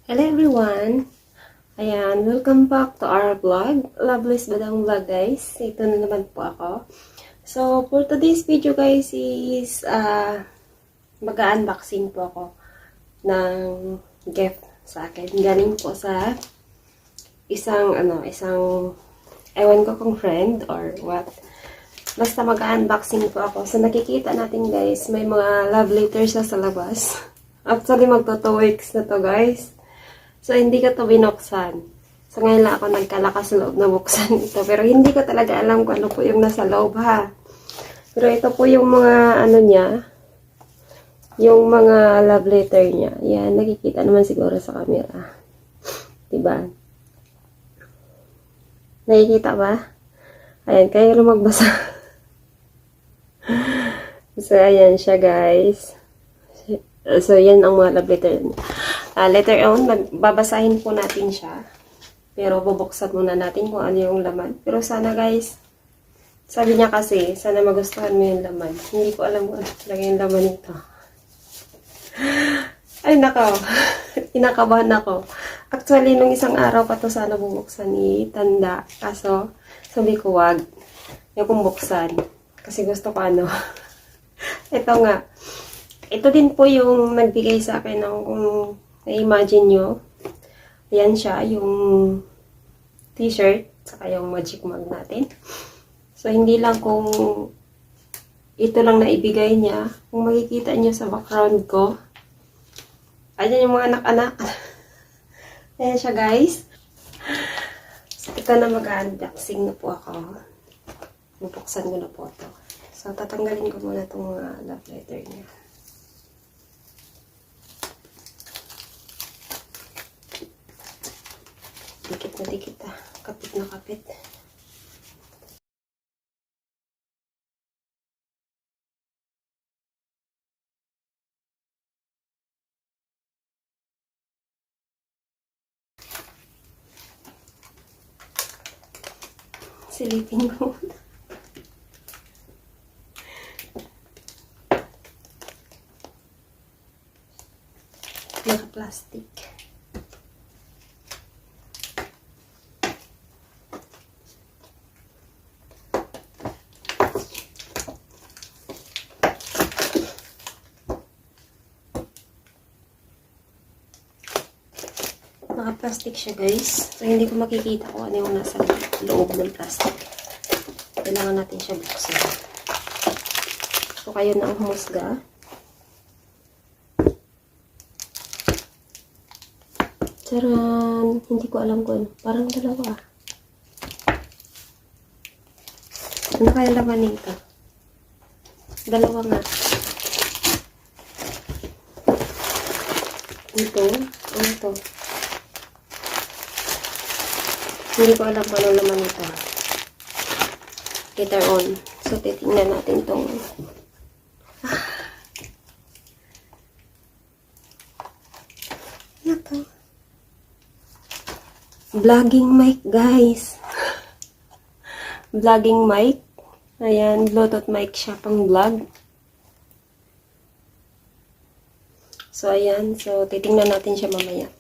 Hello everyone! Ayan, welcome back to our vlog. Loveless Badang Vlog guys. Ito na naman po ako. So, for today's video guys is mag-unboxing po ako ng gift sa akin. Galing po sa isang ewan ko kung friend or what. Basta mag-unboxing po ako. So, nakikita natin guys, may mga love letters sa labas. Actually, magto 2 weeks na to guys. So, hindi ko to binuksan. So, ngayon lang ako nagkalakas loob na buksan ito. Pero hindi ko talaga alam kung ano po yung nasa loob ha. Pero ito po yung mga ano niya. Yung mga love letter niya. Yan, nakikita naman siguro sa camera. Diba? Nakikita ba? Ayan, kayo na magbasa. So, ayan siya guys. So, yan ang mga love letter niya. Letter on, babasahin po natin siya. Pero bubuksan muna natin kung ano yung laman. Pero sana guys, sabi niya kasi, sana magustuhan mo yung laman. Hindi ko alam kung ano talaga yung laman nito. Ay nako, kinakabahan ako. Actually, nung isang araw pa to sana bubuksan ni Tanda. Kaso, sabi ko wag. Yung kung buksan. Kasi gusto ko ano. Ito nga. Ito din po yung nagbigay sa akin ng kung na-imagine nyo, ayan siya, yung t-shirt, saka yung magic mug natin. So, hindi lang kung ito lang na ibigay niya, kung makikita nyo sa background ko, ayan yung mga anak-anak. Ayan siya, guys. So, ito na mag-unboxing na po ako. Bubuksan ko na po ito. So, tatanggalin ko muna itong mga love letter niya. Dikit na dikit ah. Kapit na kapit. Silipin ko. Naka-plastic. Naka-plastic siya guys. So, hindi ko makikita kung ano yung nasa loob ng plastic. Kailangan natin siya buksan. So, kayo na ang humusga. Charan! Hindi ko alam kung ano. Parang dalawa. Ano kaya laman nito? Dalawa nga. Ito? Ano ito? Hindi ko alam kung ano naman ito. Later on. So, titingnan natin itong ano to? Vlogging mic, guys. Vlogging mic. Ayan, Bluetooth mic siya pang vlog. So, ayan. So, titingnan natin siya mamaya.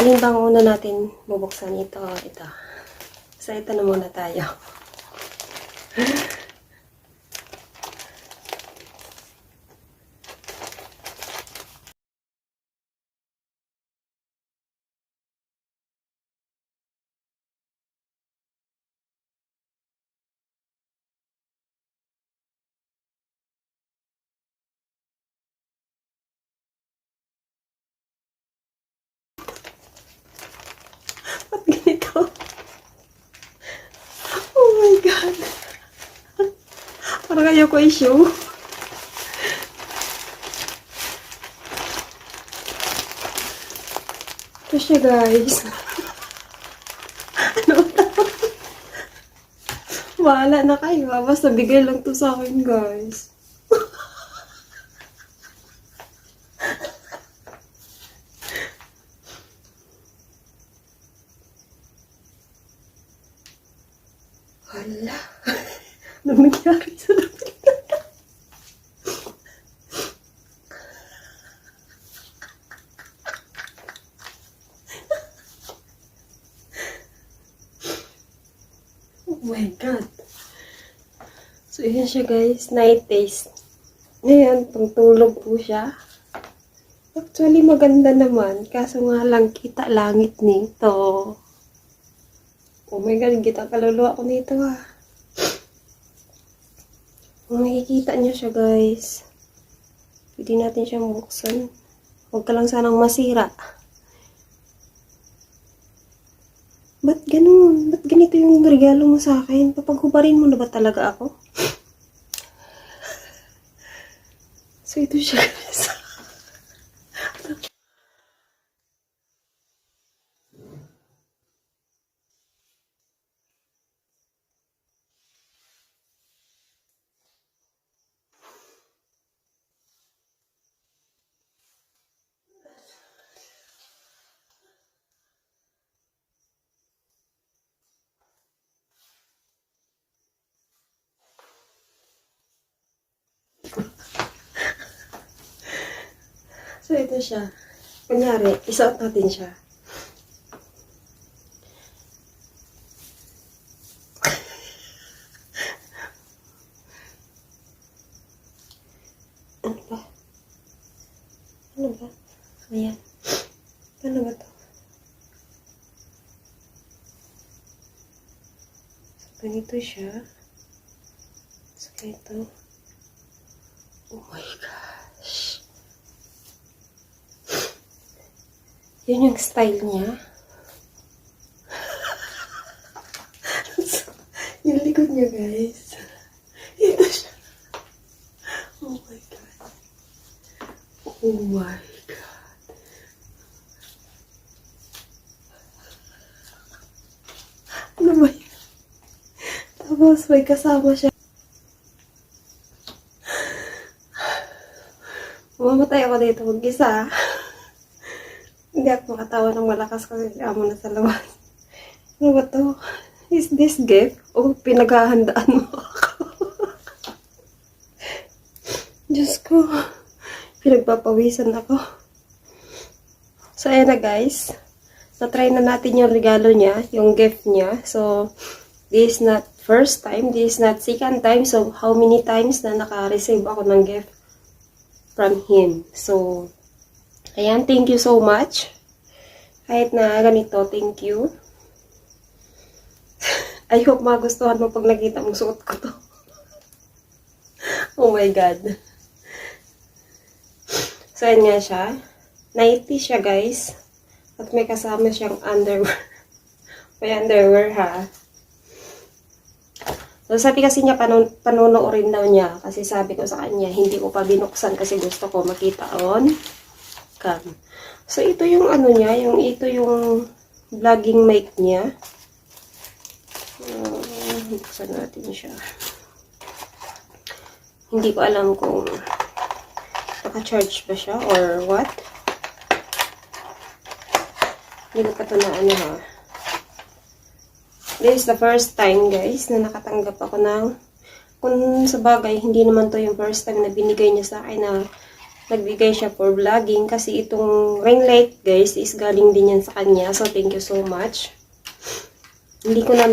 Alin bang una natin bubuksan ito? Ito. So, ito na muna tayo. Ba't ganito? Oh my God. Parang ayoko i-show. Ito siya guys. Ano ito? Wala na kayo. Basta bigay lang to sa akin guys. Hala. Anong nangyari sa lapit? my God. So, yun siya guys. Night taste. Ngayon, pangtulog po siya. Actually, maganda naman. Kaso nga lang, kita langit nito. Oh my God, kita kaluluwa ko nito ah. Kung makikita niyo siya guys, pwede natin siyang buksan. Huwag ka lang sanang masira. Ba't ganun? Ba't ganito yung regalo mo sa akin? Papaghubarin mo na ba talaga ako? So, ito siya guys. So, ito siya. Kunyari, isuot natin siya. Ano ba? Ano ba? Ayan. Ano ba to? So, ganito siya. So, ito. Oh my gosh. Yun yung style niya. Yung likod niya, guys. Ito siya. Oh my God. Oh my God. Ano ba yun? Tapos may kasama siya. Mamatay ako dito mag-isa. Hindi ako makatawa ng malakas kasi amo na sa labas. Ano ba to? Is this gift? O pinaghahandaan mo ako? Diyos ko. Pinagpapawisan ako. So, ayan na guys. Na-try na natin yung regalo niya, yung gift niya. So, this is not first time, this is not second time. So, how many times na naka-receive ako ng gift from him. So, ayan, thank you so much. Kahit na ganito, thank you. I hope magustuhan mo pag nakita mo suot ko to. Oh my God. So, ayan nga siya. Nighty siya, guys. At may kasama siyang underwear. May underwear, ha. So, sabi kasi niya, panonoorin daw niya. Kasi sabi ko sa kanya, hindi ko pa binuksan kasi gusto ko makita on cam. So, ito yung ano niya, ito yung vlogging mic niya. Buksan natin siya. Hindi ko alam kung naka-charge ba siya or what. Hindi ko pa ito na ano ha. This is the first time guys na nakatanggap ako ng, kung sa bagay, hindi naman to yung first time na binigay niya sa akin na nagbigay siya for vlogging. Kasi itong ring light guys is galing din yan sa kanya. So thank you so much. Hindi ko na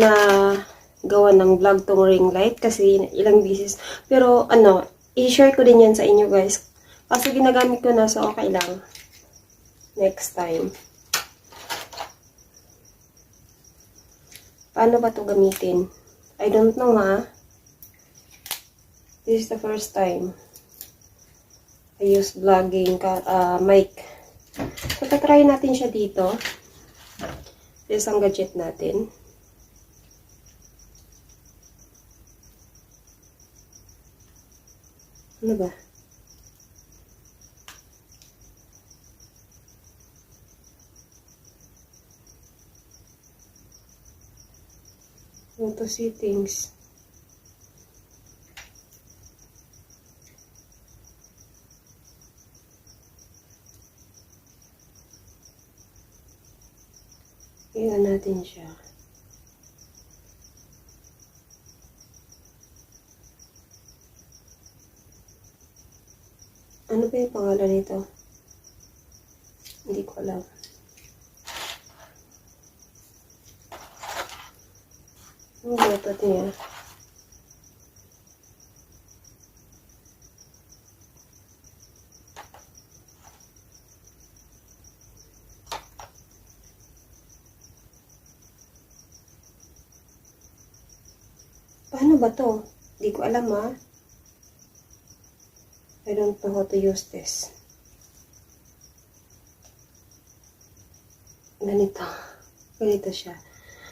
gawa ng vlog tong ring light kasi ilang beses. Pero ano, i-share ko din yan sa inyo guys. Kasi ginagamit ko na, so okay lang. Next time. Paano ba ito gamitin? I don't know ha. This is the first time I use vlogging mic. So, tatry natin siya dito. This ang gadget natin. Ano ba? Auto settings. Iyan natin siya. Ano ba yung pangalan nito? Hindi ko alam. Ano ba ito? Ayan. Paano ba to? Di ko alam ha. I don't know how to use this. Ganito. Ganito siya.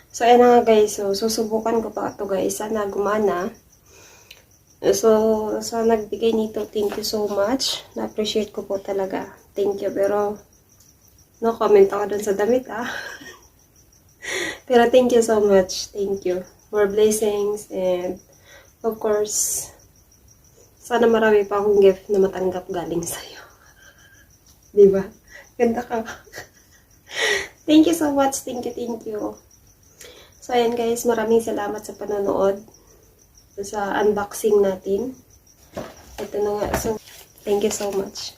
So, ayan na nga guys. So, susubukan ko pa ito guys. Sana gumana. So, sa nagbigay nito, thank you so much. Na-appreciate ko po talaga. Thank you. Pero, no comment ako dun sa damit Pero, thank you so much. Thank you. More blessings. And, of course, sana marami pa akong gift na matanggap galing sa'yo. Diba? Ganda ka. Thank you so much. Thank you, thank you. So, ayan guys. Maraming salamat sa panonood. Sa unboxing natin. Ito na nga. So, thank you so much.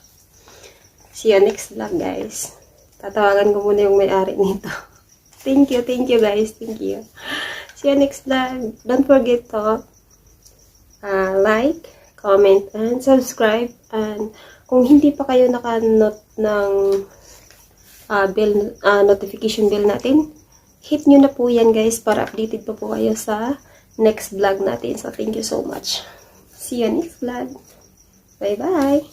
See you next vlog, guys. Tatawagan ko muna yung may-ari nito. Thank you guys. Thank you. See you next vlog. Don't forget to like, comment, and subscribe. And kung hindi pa kayo naka-note ng notification bell natin, hit nyo na po yan guys para updated pa po kayo sa next vlog natin. So, thank you so much. See you next vlog. Bye-bye!